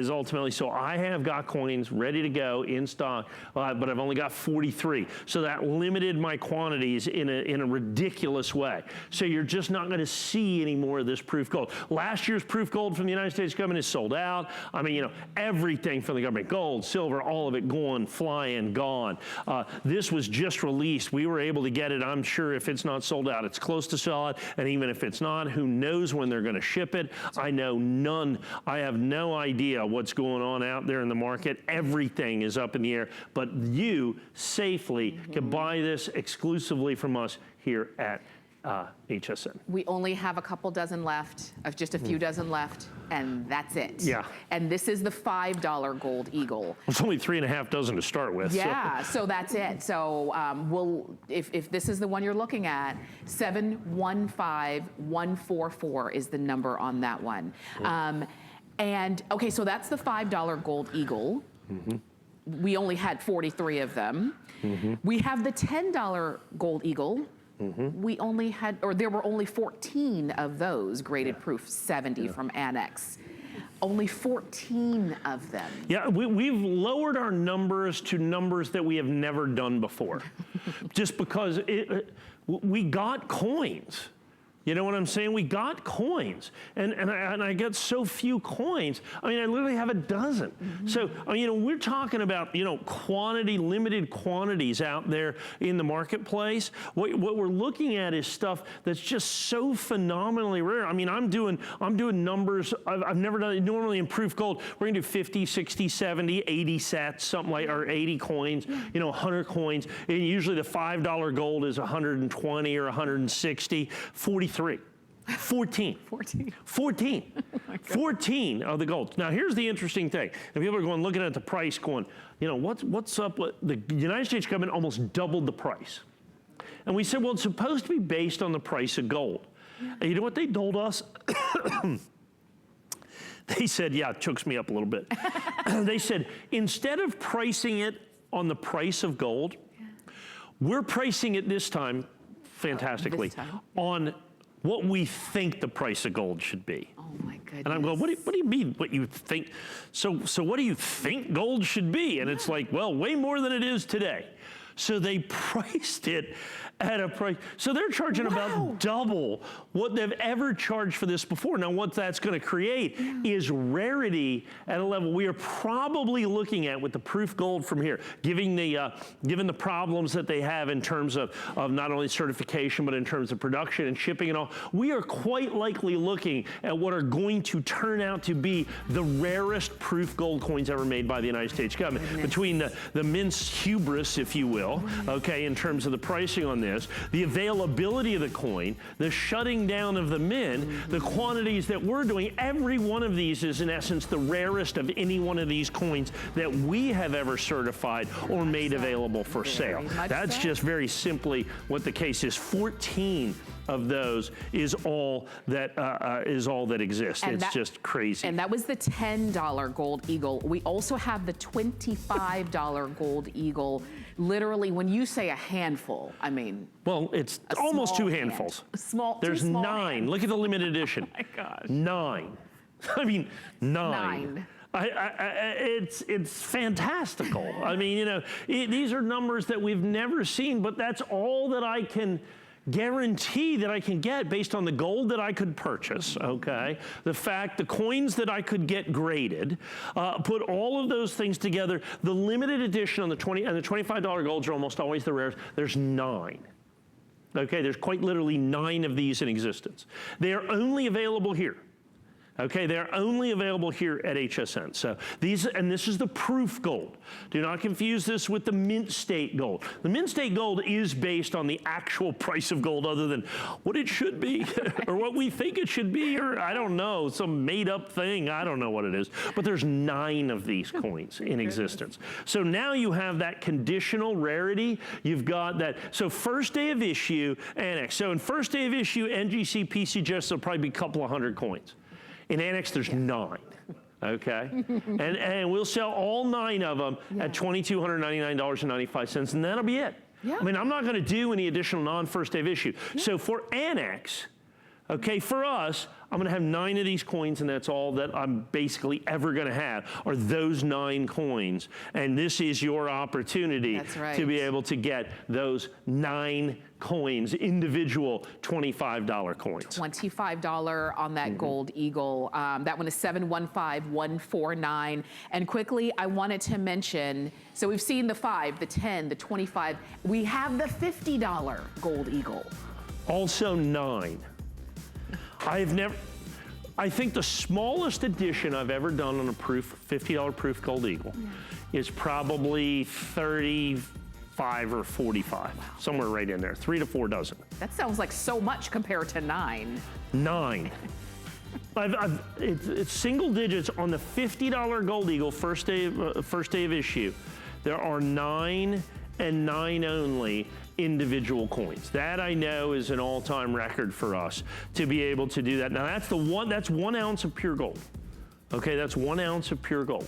ultimately, so I have got coins ready to go in stock, but I've only got 43. So that limited my quantities in a ridiculous way. So you're just not going to see any more of this proof gold. Last year's proof gold from the United States government is sold out. I mean, you know, everything from the government, gold, silver, all of it going, flying, gone. This was just released. We were able to get it. I'm sure if it's not sold out, it's close to sell out, and even if it's not, who knows when they're going to ship it. I know none. I have no idea what's going on out there in the market. Everything is up in the air, but you safely can buy this exclusively from us here at HSN. We only have a couple dozen left, just a few dozen left, and that's it. Yeah. And this is the $5 Gold Eagle. It's only 3.5 dozen to start with. Yeah, so that's it. So if this is the one you're looking at, 715144 is the number on that one. And okay, so that's the $5 Gold Eagle. We only had 43 of them. We have the $10 Gold Eagle. We only had, or there were only 14 of those graded proof 70 from Annex. Only 14 of them. Yeah, we've lowered our numbers to numbers that we have never done before. Just because we got coins. You know what I'm saying? We got coins, and I get so few coins. I mean, I literally have a dozen. So, you know, we're talking about, you know, quantity, limited quantities out there in the marketplace. What we're looking at is stuff that's just so phenomenally rare. I mean, I'm doing numbers I've never done. Normally in proof gold, we're gonna do 50, 60, 70, 80 sets, something like, or 80 coins, you know, 100 coins. And usually the $5 gold is 120 or 160, 43. 14. 14 of the gold. Now here's the interesting thing. And people are going, looking at the price going, you know, what's up with the United States government almost doubled the price. And we said, well, it's supposed to be based on the price of gold. And you know what they told us? They said, yeah, it chokes me up a little bit. They said, instead of pricing it on the price of gold, we're pricing it this time, fantastically, on what we think the price of gold should be. Oh my goodness. And I'm going, what do you mean what you think? So what do you think gold should be? And it's like, well, way more than it is today. So they priced it at a price. So they're charging about double what they've ever charged for this before. Now, what that's going to create is rarity at a level we are probably looking at with the proof gold from here, given the problems that they have in terms of not only certification, but in terms of production and shipping and all. We are quite likely looking at what are going to turn out to be the rarest proof gold coins ever made by the United States government. Between the Mint's hubris, if you will, okay, in terms of the pricing on this, the availability of the coin, the shutting down of the Mint, the quantities that we're doing, every one of these is in essence the rarest of any one of these coins that we have ever certified or made available for sale. That's just very simply what the case is. 14 of those is all that exists. And it's just crazy. And that was the $10 gold eagle. We also have the $25 gold eagle. Literally, when you say a handful, I mean, well, it's almost two handfuls. There's 9. Look at the limited edition. Oh my gosh. 9. I mean, 9. It's fantastical. I mean, you know, these are numbers that we've never seen, but that's all that I can guarantee that I can get based on the gold that I could purchase, okay? The coins that I could get graded, put all of those things together. The limited edition on the $20 and the $25 golds are almost always the rarest. There's 9. Okay, there's quite literally 9 of these in existence. They are only available here. Okay, they're only available here at HSN. So this is the proof gold. Do not confuse this with the Mint State gold. The Mint State gold is based on the actual price of gold other than what it should be or what we think it should be, or I don't know, some made up thing. I don't know what it is. But there's 9 of these coins in existence. So now you have that conditional rarity. You've got that. So first day of issue, Annex. So in first day of issue, NGC, PCGS, there'll probably be a couple of 100 coins. In Annex, there's 9, okay? and we'll sell all 9 of them at $2,299.95, and that'll be it. Yeah. I mean, I'm not gonna do any additional non-first day of issue. So for Annex, okay, for us, I'm gonna have 9 of these coins, and that's all that I'm basically ever gonna have, are those 9 coins. And this is your opportunity to be able to get those 9 coins, individual $25 coins. $25 on that gold eagle. That one is 715149. And quickly, I wanted to mention, so we've seen the 5, the 10, the 25. We have the $50 gold eagle. Also 9. I think the smallest edition I've ever done on a $50 proof gold eagle is probably 35 or 45, somewhere right in there, 3 to 4 dozen. That sounds like so much compared to 9. 9. It's single digits on the $50 gold eagle first day of issue. There are 9 and 9 only individual coins. That I know is an all-time record for us to be able to do that. Now that's 1 ounce of pure gold. Okay, that's 1 ounce of pure gold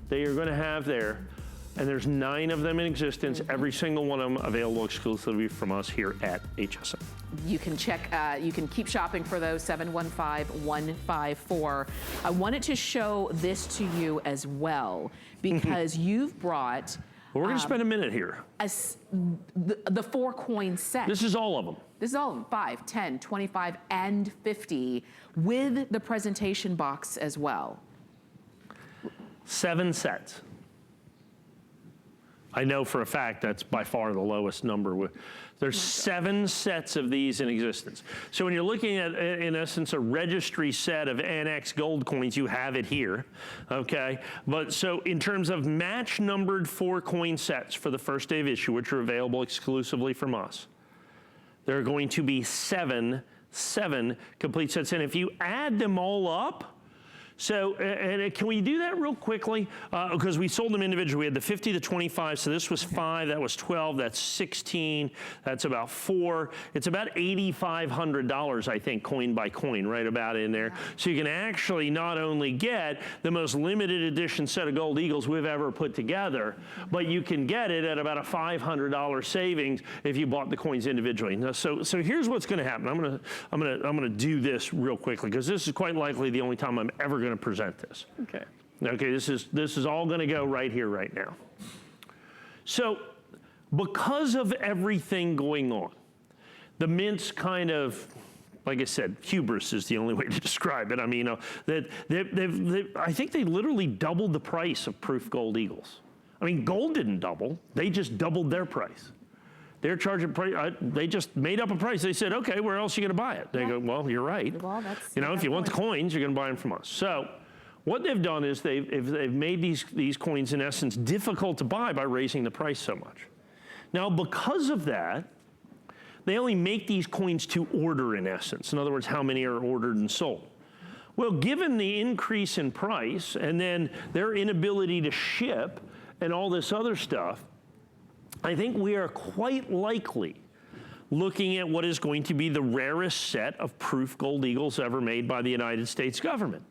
that you're gonna have there. And there's 9 of them in existence, every single one of them available exclusively from us here at HSN. You can check, you can keep shopping for those, 715154. I wanted to show this to you as well, because you've brought Well, we're gonna spend a minute here. the 4 coin set. This is all of them. This is all 5, 10, 25, and 50 with the presentation box as well. 7 sets. I know for a fact that's by far the lowest number. There's 7 sets of these in existence. So when you're looking at, in essence, a registry set of NX gold coins, you have it here, okay? But so in terms of match numbered 4 coin sets for the first day of issue, which are available exclusively from us, there are going to be 7 complete sets. And if you add them all up, so, can we do that real quickly? Because we sold them individually. We had the 50, the 25, so this was 5, that was 12, that's 16, that's about 4. It's about $8,500, I think, coin by coin, right about in there. So you can actually not only get the most limited edition set of gold eagles we've ever put together, but you can get it at about a $500 savings if you bought the coins individually. Now, so here's what's going to happen. I'm gonna do this real quickly because this is quite likely the only time I'm ever going to present this. Okay. Okay, this is all going to go right here, right now. So, because of everything going on, the mint's kind of, like I said, hubris is the only way to describe it. I mean, I think they literally doubled the price of proof gold eagles. I mean, gold didn't double; they just doubled their price. They're charging price. They just made up a price. They said, okay, where else are you going to buy it? They go, well, you're right. Well, that's, you know, if you want the coins, you're going to buy them from us. So what they've done is they've made these coins, in essence, difficult to buy by raising the price so much. Now, because of that, they only make these coins to order, in essence. In other words, how many are ordered and sold. Well, given the increase in price and then their inability to ship and all this other stuff, I think we are quite likely looking at what is going to be the rarest set of proof gold eagles ever made by the United States government.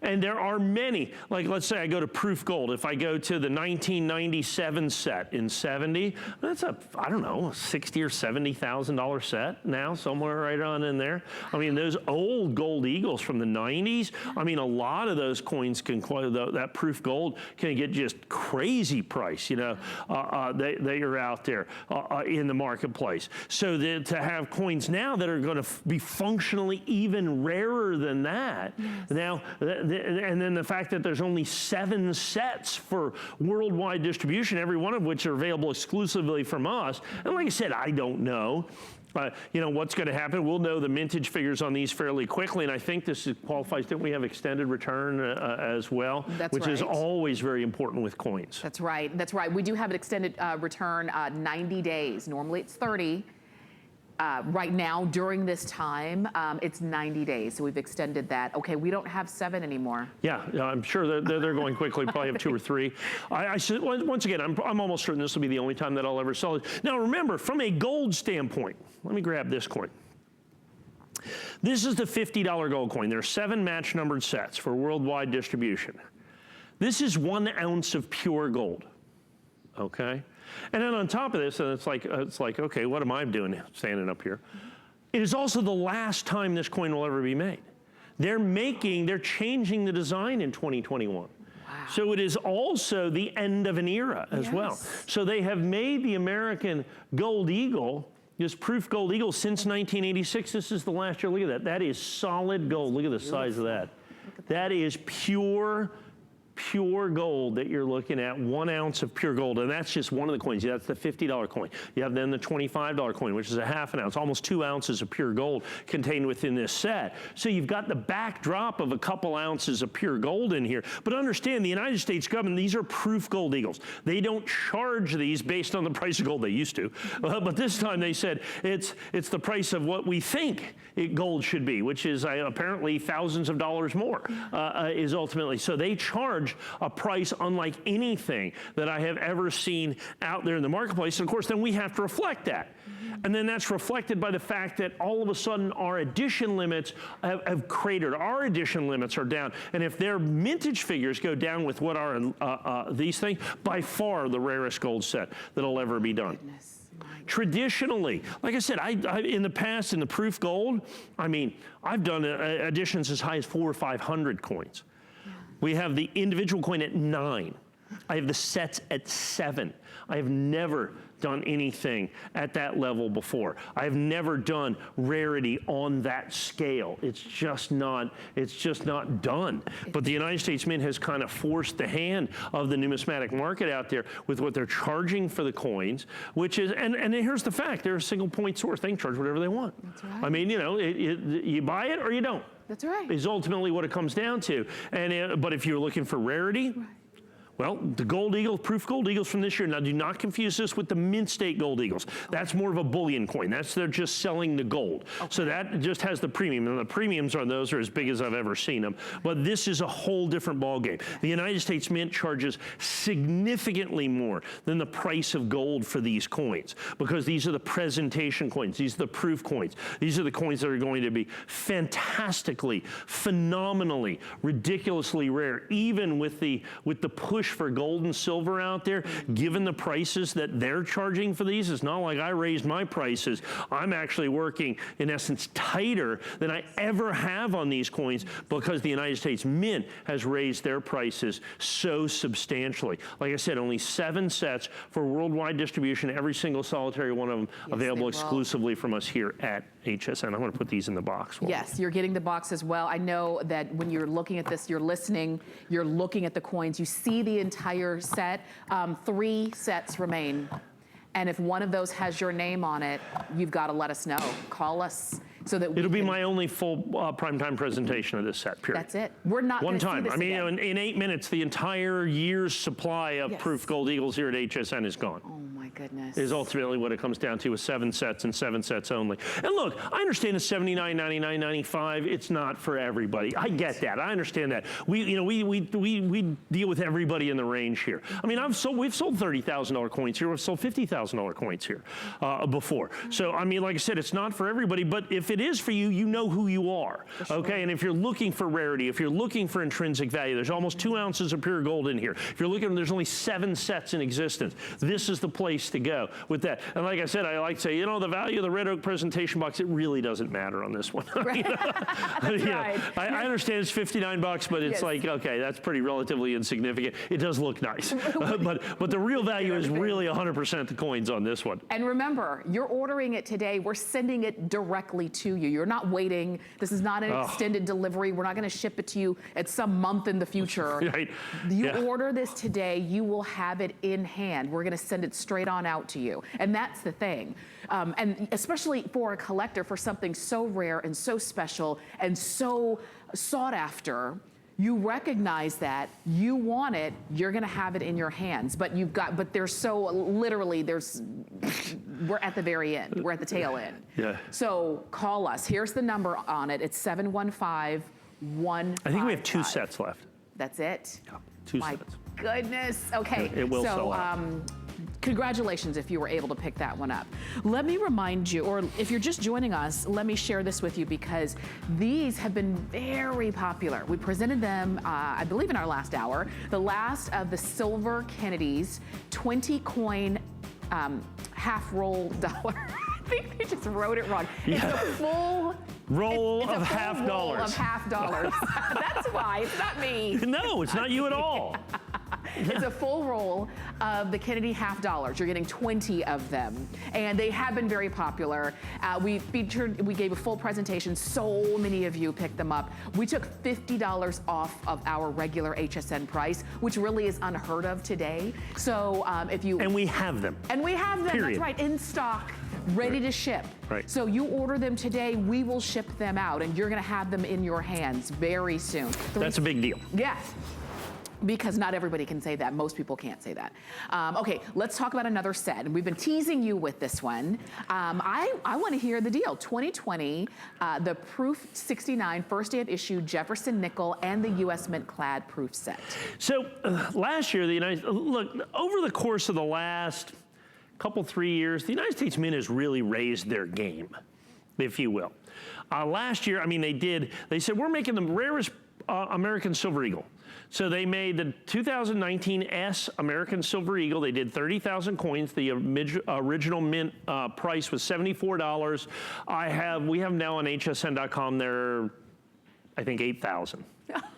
And there are many, like let's say I go to proof gold. If I go to the 1997 set in 70, that's a, I don't know, $60,000 or $70,000 set now, somewhere right on in there. I mean, those old gold eagles from the 90s, I mean, a lot of those coins can, that proof gold can get just crazy price, you know, they are out there in the marketplace. So that to have coins now that are going to be functionally even rarer than that, now, and then the fact that there's only 7 sets for worldwide distribution, every one of which are available exclusively from us. And like I said, I don't know. You know, what's going to happen. We'll know the mintage figures on these fairly quickly, and I think this qualifies that we have extended return as well, which is always very important with coins. That's right. That's right. We do have an extended return 90 days. Normally it's 30. Right now, during this time, it's 90 days, so we've extended that. Okay, we don't have 7 anymore. Yeah, I'm sure they're going quickly. Probably have 2 or 3. I should, once again, I'm almost certain this will be the only time that I'll ever sell it. Now, remember, from a gold standpoint, let me grab this coin. This is the $50 gold coin. There are 7 match-numbered sets for worldwide distribution. This is 1 ounce of pure gold. Okay. And then on top of this, and it's like, okay, what am I doing standing up here? It is also the last time this coin will ever be made. They're changing the design in 2021. Wow. So it is also the end of an era as well. So they have made the American gold eagle, this proof gold eagle, since 1986. This is the last year. Look at that. That is solid gold. Look at the size of that. That is pure gold that you're looking at, 1 ounce of pure gold, and that's just one of the coins. That's the $50 coin. You have then the $25 coin, which is a ½ ounce, almost 2 ounces of pure gold contained within this set. So you've got the backdrop of a couple ounces of pure gold in here. But understand, the United States government, these are proof gold eagles. They don't charge these based on the price of gold. They used to, but this time they said it's the price of what we think gold should be, which is apparently thousands of dollars more, is ultimately. So they charge a price unlike anything that I have ever seen out there in the marketplace. And of course, then we have to reflect that. And then that's reflected by the fact that all of a sudden our edition limits have cratered. Our edition limits are down. And if their mintage figures go down with what are these things, by far the rarest gold set that'll ever be done. Traditionally, like I said, I in the past, in the proof gold, I mean, I've done editions as high as 400 or 500 coins. We have the individual coin at 9. I have the sets at 7. I have never done anything at that level before. I've never done rarity on that scale. It's just not done. But the United States Mint has kind of forced the hand of the numismatic market out there with what they're charging for the coins, which is, and here's the fact, they're a single point source. They can charge whatever they want. That's right. I mean, you know, you buy it or you don't. That's right. Is ultimately what it comes down to. And but if you're looking for rarity, Right. well, the gold eagle, proof gold eagles from this year. Now, do not confuse this with the mint state gold eagles. That's more of a bullion coin. They're just selling the gold. Okay. So that just has the premium, and the premiums on those are as big as I've ever seen them. But this is a whole different ballgame. The United States Mint charges significantly more than the price of gold for these coins, because these are the presentation coins. These are the proof coins. These are the coins that are going to be fantastically, phenomenally, ridiculously rare, even with the push for gold and silver out there. Given the prices that they're charging for these, it's not like I raised my prices. I'm actually working, in essence, tighter than I ever have on these coins, because the United States Mint has raised their prices so substantially. Like I said, only 7 sets for worldwide distribution, every single solitary one of them available exclusively from us here at HSN. I'm going to put these in the box. Yes, you're getting the box as well. I know that when you're looking at this, you're listening, you're looking at the coins, you see the entire set. 3 sets remain. And if one of those has your name on it, you've got to let us know. Call us so that it'll be my only full primetime presentation of this set, period. That's it. We're not going to see this I mean, again. in 8 minutes, the entire year's supply of proof gold eagles here at HSN is gone. Oh my goodness. Is ultimately what it comes down to, with 7 sets and 7 sets only. And look, I understand it's $79, $99, $95. It's not for everybody. I get that. I understand that. We deal with everybody in the range here. I mean, we've sold $30,000 coins here. We've sold $50,000 coins here before. So I mean, like I said, it's not for everybody. But if it is for you, you know who you are. Sure. Okay. And if you're looking for rarity, if you're looking for intrinsic value, there's almost 2 ounces of pure gold in here. If you're looking, there's only 7 sets in existence. This is the place to go with that. And like I said, I like to say, you know, the value of the red oak presentation box, it really doesn't matter on this one. Right. That's right. I understand it's $59, but it's like, okay, that's pretty relatively insignificant. It does look nice. but the real value is really 100% the coins on this one. And remember, you're ordering it today. We're sending it directly to you. You're not waiting. This is not an extended delivery. We're not going to ship it to you at some month in the future. Right. You order this today, you will have it in hand. We're going to send it straight on out to you. And that's the thing. And especially for a collector, for something so rare and so special and so sought after, you recognize that, you want it, you're gonna have it in your hands, but there's so, literally, we're at the very end, we're at the tail end. Yeah. So call us, here's the number on it, it's 715-155. I think we have 2 sets left. That's it? Yeah, 2 sets. My goodness, okay. It will sell out. Congratulations if you were able to pick that one up. Let me remind you, or if you're just joining us, let me share this with you, because these have been very popular. We presented them, I believe, in our last hour. The last of the Silver Kennedys 20 coin half roll dollar. I think they just wrote it wrong. Yeah. It's a full roll of half dollars. Of half dollars. That's why, it's not me. No, it's not you at all. It's a full roll of the Kennedy half dollars. You're getting 20 of them, and they have been very popular. We gave a full presentation. So many of you picked them up. We took $50 off of our regular HSN price, which really is unheard of today. So and we have them. And we have them. Period. That's right, in stock, ready to ship. Right. So you order them today, we will ship them out, and you're going to have them in your hands very soon. That's a big deal. Yes. Because not everybody can say that. Most people can't say that. Okay, let's talk about another set. And we've been teasing you with this one. I want to hear the deal. 2020, the Proof 69 first day of issue Jefferson Nickel and the U.S. Mint clad proof set. So last year, look, over the course of the last couple, 3 years, the United States Mint has really raised their game, if you will. Last year, I mean, they said, we're making the rarest American Silver Eagle. So they made the 2019 S American Silver Eagle. They did 30,000 coins. The original mint price was $74. We have now on hsn.com there, I think 8,000.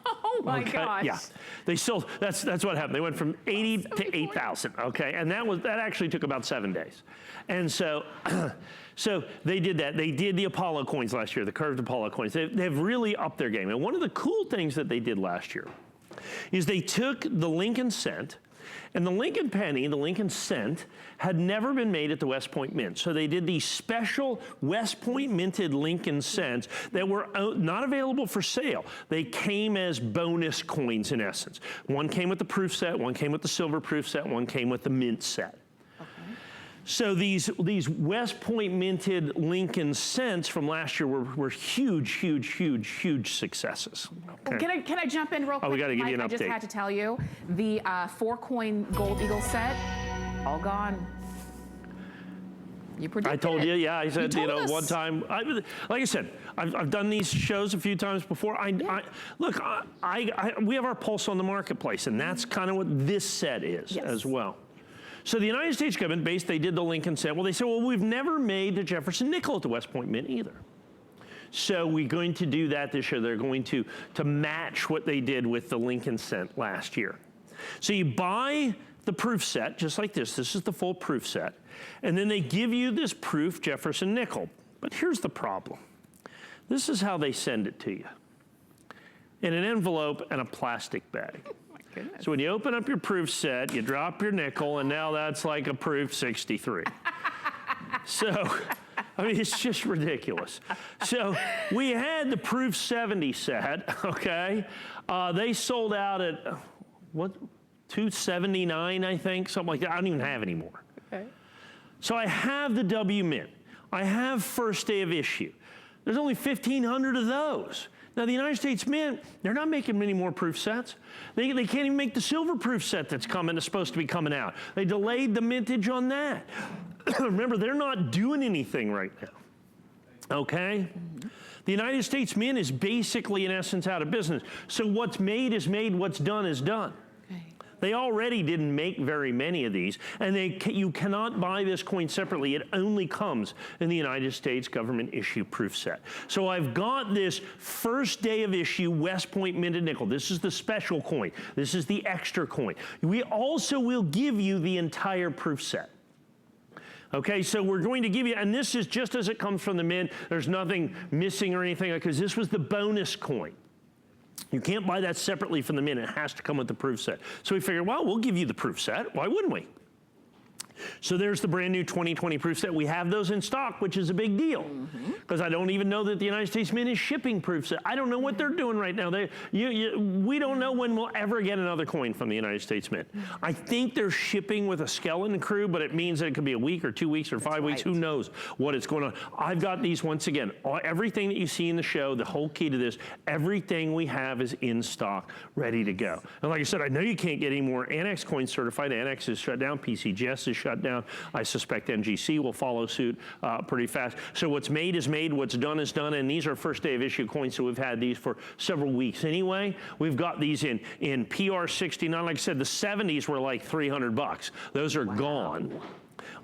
Oh Oh my gosh. Yeah, they sold, that's what happened. They went from 80 to 8,000, okay? And that actually took about 7 days. And so, so they did that. They did the Apollo coins last year, the curved Apollo coins. They've really upped their game. And one of the cool things that they did last year is they took the Lincoln cent, and the Lincoln penny, the Lincoln cent, had never been made at the West Point Mint. So they did these special West Point minted Lincoln cents that were not available for sale. They came as bonus coins in essence. One came with the proof set, one came with the silver proof set, one came with the mint set. So these West Point minted Lincoln cents from last year were huge successes. Okay. Can I jump in real quick? Oh, we got to give you an Mike, update. I just had to tell you, the 4-coin gold eagle set, all gone. You predicted I told you, yeah. I said, you know, one time. Like I said, I've done these shows a few times before. Look, we have our pulse on the marketplace, and that's kind of what this set is as well. So the United States government, they did the Lincoln cent. Well, they said, well, we've never made the Jefferson nickel at the West Point Mint either. So we're going to do that this year. They're going to match what they did with the Lincoln cent last year. So you buy the proof set, just like this. This is the full proof set. And then they give you this proof Jefferson nickel. But here's the problem. This is how they send it to you. In an envelope and a plastic bag. So when you open up your proof set, you drop your nickel, and now that's like a proof 63. So, I mean, it's just ridiculous. So we had the proof 70 set, okay? They sold out at, what, $279, I think, something like that. I don't even have any more. Okay. So I have the W Mint. I have first day of issue. There's only 1,500 of those. Now, the United States Mint, they're not making many more proof sets. They can't even make the silver proof set that's supposed to be coming out. They delayed the mintage on that. Remember, they're not doing anything right now, okay? The United States Mint is basically, in essence, out of business. So what's made is made, what's done is done. They already didn't make very many of these, and you cannot buy this coin separately. It only comes in the United States government issue proof set. So I've got this first day of issue West Point minted nickel. This is the special coin. This is the extra coin. We also will give you the entire proof set. Okay, so we're going to give you, and this is just as it comes from the mint. There's nothing missing or anything, because this was the bonus coin. You can't buy that separately from the mint. It has to come with the proof set. So we figured, well, we'll give you the proof set. Why wouldn't we? So there's the brand new 2020 proof set. We have those in stock, which is a big deal, because I don't even know that the United States Mint is shipping proof set. I don't know what they're doing right now. We don't know when we'll ever get another coin from the United States Mint. I think they're shipping with a skeleton crew, but it means that it could be a week or 2 weeks or 5 weeks. Who knows what it's going on. I've got these, once again, everything that you see in the show, the whole key to this, everything we have is in stock, ready to go. And like I said, I know you can't get any more Annex coins certified. Annex is shut down. PCGS is shut down. I suspect NGC will follow suit pretty fast. So what's made is made, what's done is done, and these are first day of issue coins, so we've had these for several weeks anyway. We've got these in PR 69. Like I said, the 70s were like $300. Those are gone.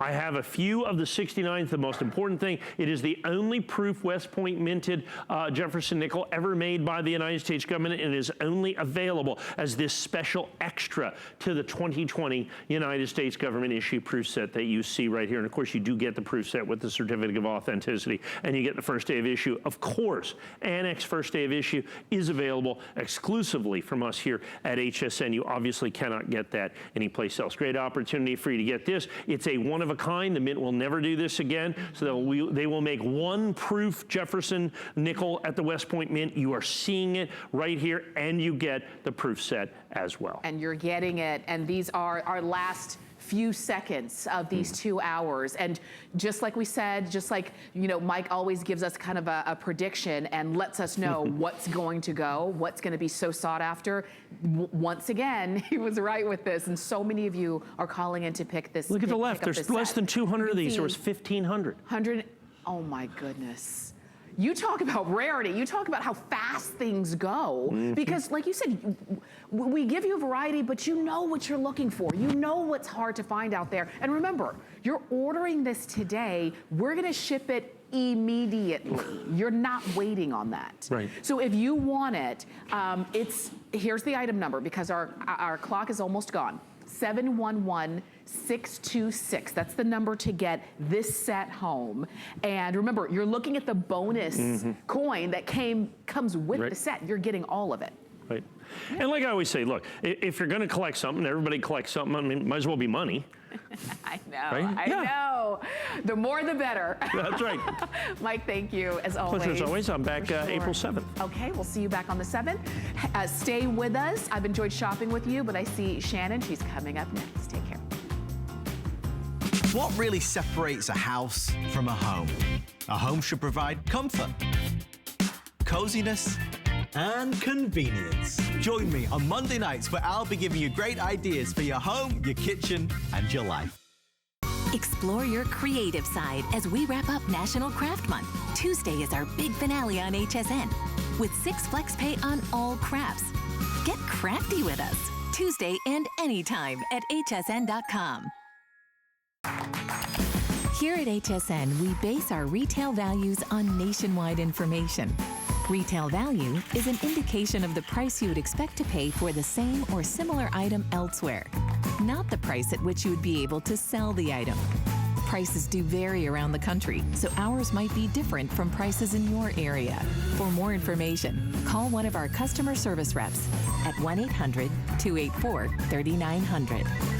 I have a few of the 69s. The most important thing, it is the only proof West Point minted Jefferson nickel ever made by the United States government, and it is only available as this special extra to the 2020 United States government issue proof set that you see right here. And of course, you do get the proof set with the certificate of authenticity, and you get the first day of issue. Of course, Annex first day of issue is available exclusively from us here at HSN. You obviously cannot get that anyplace else. Great opportunity for you to get this. It's a one of a kind. The Mint will never do this again. So they will make one proof Jefferson nickel at the West Point Mint. You are seeing it right here, and you get the proof set as well. And you're getting it. And these are our last few seconds of these 2 hours. And just like we said, just like, you know, Mike always gives us kind of a prediction and lets us know what's going to go, what's going to be so sought after. Once again, he was right with this. And so many of you are calling in to pick this. Look at the left. There's less than 200 of these. There was 1,500. 100. Oh my goodness. You talk about rarity. You talk about how fast things go. Because like you said, we give you a variety, but you know what you're looking for. You know what's hard to find out there. And remember, you're ordering this today. We're going to ship it immediately. You're not waiting on that. Right. So if you want it, here's the item number because our clock is almost gone. 711-626. That's the number to get this set home. And remember, you're looking at the bonus coin that comes with the set. You're getting all of it. Right. And like I always say, look, if you're going to collect something, everybody collects something. I mean, it might as well be money. I know, Right? I know. The more the better. That's right. Mike, thank you as always. Pleasure as always. I'm back April 7th. Okay, we'll see you back on the 7th. Stay with us. I've enjoyed shopping with you, but I see Shannon. She's coming up next. Take care. What really separates a house from a home? A home should provide comfort, coziness, and convenience. Join me on Monday nights where I'll be giving you great ideas for your home, your kitchen, and your life. Explore your creative side as we wrap up National Craft Month. Tuesday is our big finale on HSN with 6 flex pay on all crafts. Get crafty with us Tuesday and anytime at hsn.com. Here at HSN, we base our retail values on nationwide information. Retail value is an indication of the price you would expect to pay for the same or similar item elsewhere, not the price at which you would be able to sell the item. Prices do vary around the country, so ours might be different from prices in your area. For more information, call one of our customer service reps at 1-800-284-3900.